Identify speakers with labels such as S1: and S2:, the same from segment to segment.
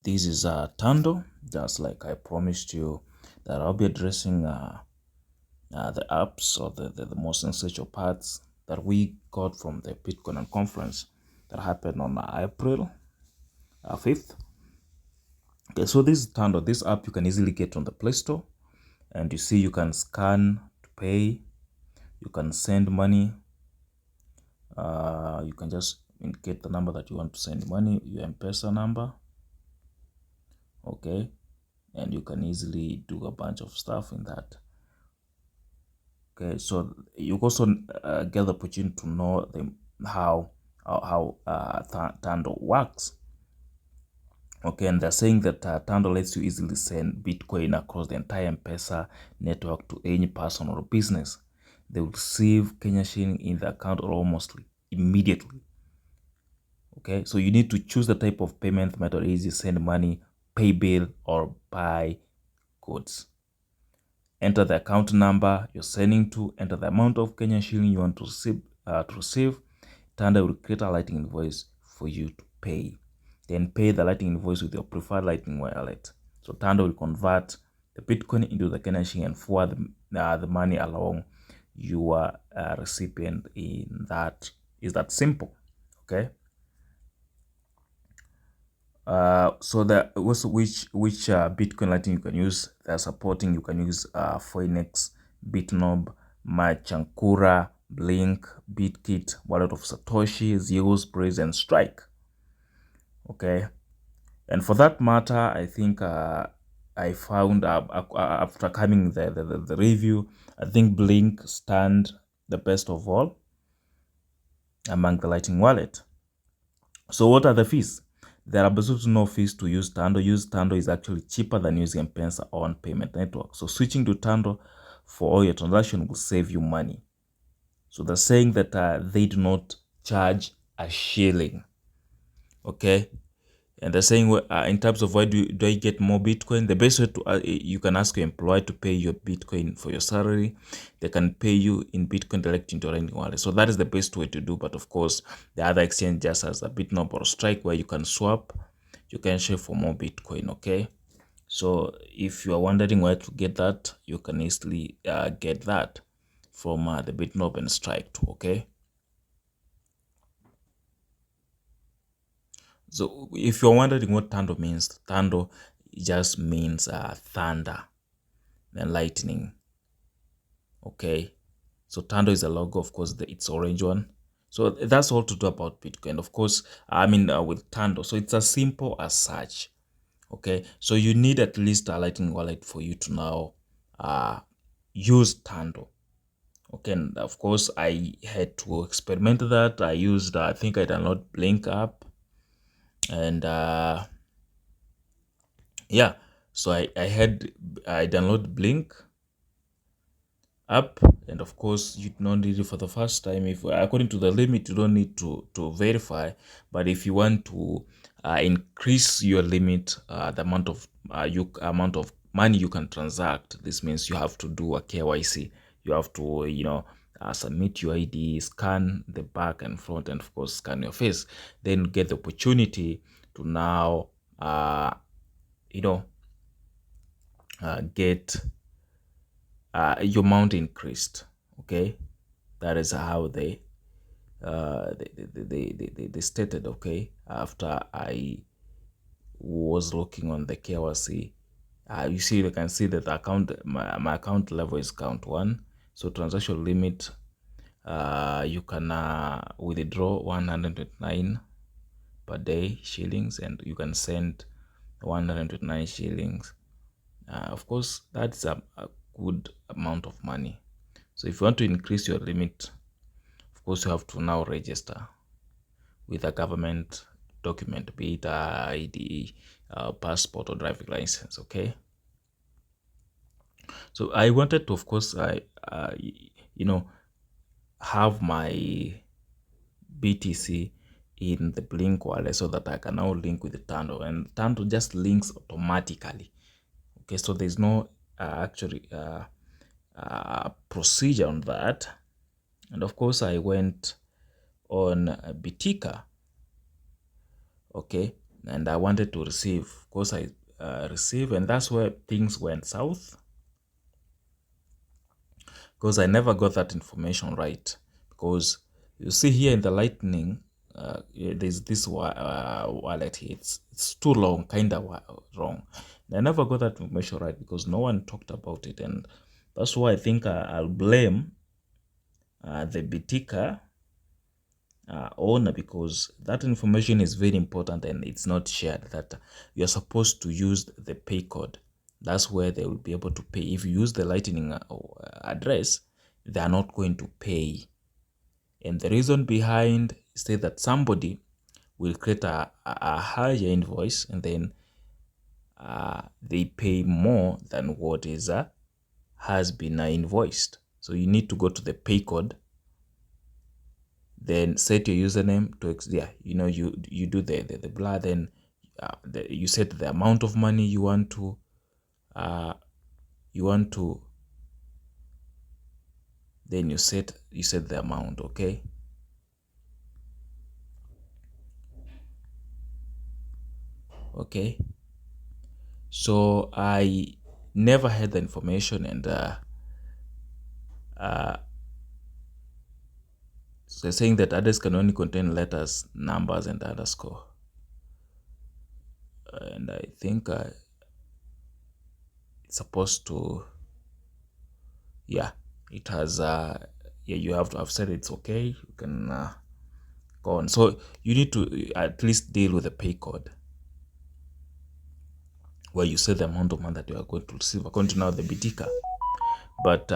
S1: This is Tando, just like I promised you that I'll be addressing the apps or the most essential parts that we got from the Bitcoin conference that happened on April 5th. Okay, so this is Tando. This app you can easily get on the Play Store, and you see you can scan to pay, you can send money, you can just indicate the number that you want to send money, your M-Pesa number, okay, and you can easily do a bunch of stuff in that. Okay, so you also get the opportunity to know how Tando works. Okay, and they're saying that Tando lets you easily send Bitcoin across the entire M-Pesa network to any person or business. They will receive Kenya shilling in the account almost immediately. Okay, so you need to choose the type of payment method: easy send money, pay bill, or buy goods. Enter the account number you're sending to, enter the amount of Kenyan shilling you want to receive. Tando will create a Lightning invoice for you to pay. Then pay the Lightning invoice with your preferred Lightning wallet. So Tando will convert the Bitcoin into the Kenyan shilling and forward the money along your recipient. In that is that simple, okay? So the also which Bitcoin Lightning you can use. They're supporting. You can use Phoenix, Bitnob, Machankura, Blink, Bitkit, Wallet of Satoshi, Zeus, Breeze, and Strike. Okay, and for that matter, I think I found after coming the review, I think Blink stand the best of all among the Lightning wallet. So what are the fees? There are absolutely no fees to use Tando. Use Tando is actually cheaper than using M-Pesa on payment network. So switching to Tando for all your transactions will save you money. So they're saying that they do not charge a shilling. Okay. And they're saying in terms of why do I get more Bitcoin? The best way to you can ask your employer to pay your Bitcoin for your salary. They can pay you in Bitcoin direct into your Lightning wallet. So that is the best way to do. But of course, the other exchange just has a Bitnob or Strike where you can swap, you can share for more Bitcoin. Okay. So if you are wondering where to get that, you can easily get that from the Bitnob and Strike too. Okay. So if you're wondering what Tando means, Tando just means thunder and lightning. Okay. So Tando is a logo, of course, it's orange one. So that's all to do about Bitcoin. Of course, I mean with Tando. So it's as simple as such. Okay. So you need at least a Lightning wallet for you to now use Tando. Okay, and of course I had to experiment that. I used I think I downloaded Blink app, and yeah, so I download Blink app, and of course you don't need it for the first time. If according to the limit, you don't need to verify, but if you want to increase your limit, the amount of money you can transact, this means you have to do a KYC. You have to submit your ID, scan the back and front, and of course scan your face, then get the opportunity to now get your amount increased. Okay, that is how they stated. Okay, after I was looking on the KYC, you see, you can see that the account, my account level is count 1. So transaction limit, you can withdraw 129 per day shillings, and you can send 129 shillings. Of course, that's a good amount of money. So if you want to increase your limit, of course, you have to now register with a government document, be it ID, passport, or driving license. Okay. So I wanted to, of course, have my BTC in the Blink wallet so that I can now link with the Tando, and Tando just links automatically. Okay, so there's no actually procedure on that. And of course, I went on Bitika. Okay, and I wanted to receive. Of course, I receive, and that's where things went south, because I never got that information right. Because you see here in the Lightning, there's this wallet here. It's too long, kind of wrong. And I never got that information right because no one talked about it, and that's why I think I'll blame the Bitika owner, because that information is very important and it's not shared, that you're supposed to use the pay code. That's where they will be able to pay. If you use the Lightning address, they are not going to pay. And the reason behind is that somebody will create a higher invoice, and then they pay more than what is has been invoiced. So you need to go to the pay code, then set your username to you do the blah, then you set the amount of money you want to then you set the amount. Okay, so I never had the information, and so saying that address can only contain letters, numbers, and underscore. And I think it's supposed to, it has you have to have said it's okay. You can go on. So you need to at least deal with the pay code, where you say the amount of money that you are going to receive according to now the Bitika. But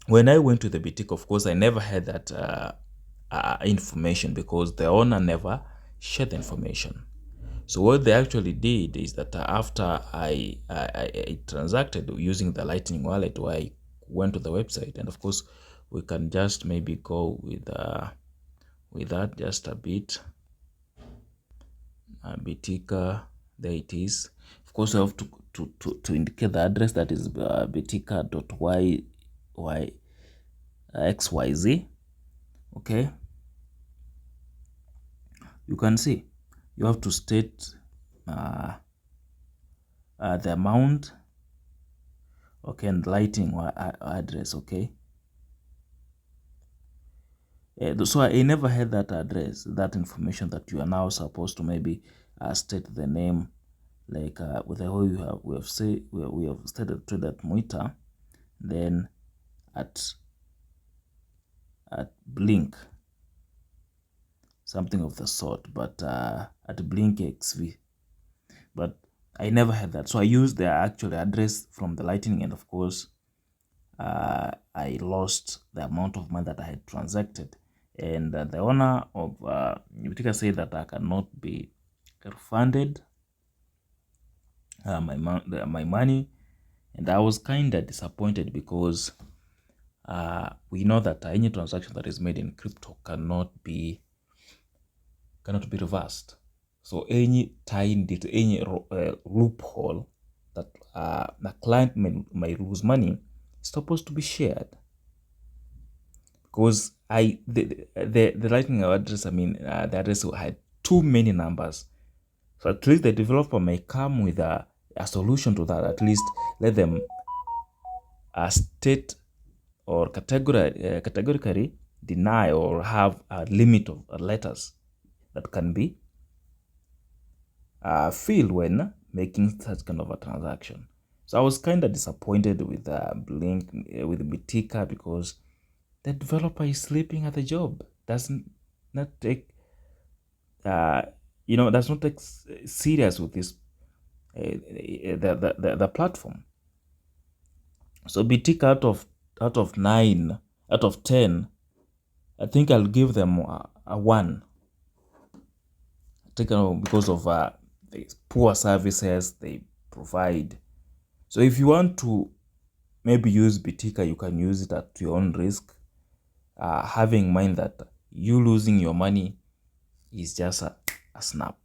S1: when I went to the Bitika, of course, I never had that information, because the owner never shared the information. So what they actually did is that after I transacted using the Lightning wallet, where I went to the website, and of course we can just maybe go with that just a bit. Bitika, there it is. Of course, I have to indicate the address, that is bitika.xyz. Okay, you can see you have to state the amount, okay, and Lightning address. Okay, so I never had that address, that information, that you are now supposed to maybe state the name, like with the whole we have stated at Mwita, then at Blink, something of the sort, but at Blink XV. But I never had that, so I used the actual address from the Lightning, and of course I lost the amount of money that I had transacted, and the owner of Bitika said that I cannot be refunded my money, and I was kind of disappointed, because we know that any transaction that is made in crypto cannot be reversed. So any tiny detail, any loophole that the client may lose money is supposed to be shared. Because the Lightning address, the address had too many numbers. So at least the developer may come with a solution to that. At least let them state or categorically deny or have a limit of letters that can be filled when making such kind of a transaction. So I was kind of disappointed with Blink, with Bitika, because the developer is sleeping at the job. Does not take serious with this the platform. So Bitika, out of 9 out of 10, I think I'll give them a 1. Because of the poor services they provide. So if you want to maybe use Bitika, you can use it at your own risk, having in mind that you losing your money is just a snap.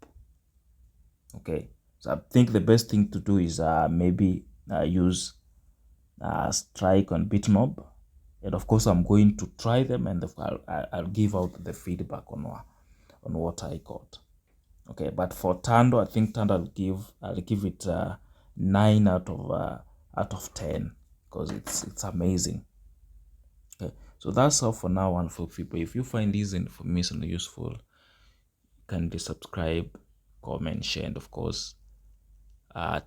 S1: Okay, so I think the best thing to do is maybe use Strike on Bitnob, and of course I'm going to try them, and I'll give out the feedback on what I got. Okay, but for Tando, I think Tando I'll give it 9 out of 10 because it's amazing. Okay, so that's all for now, wonderful people. If you find this information useful, kindly subscribe, comment, share, and of course,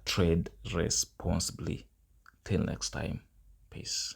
S1: trade responsibly. Till next time, peace.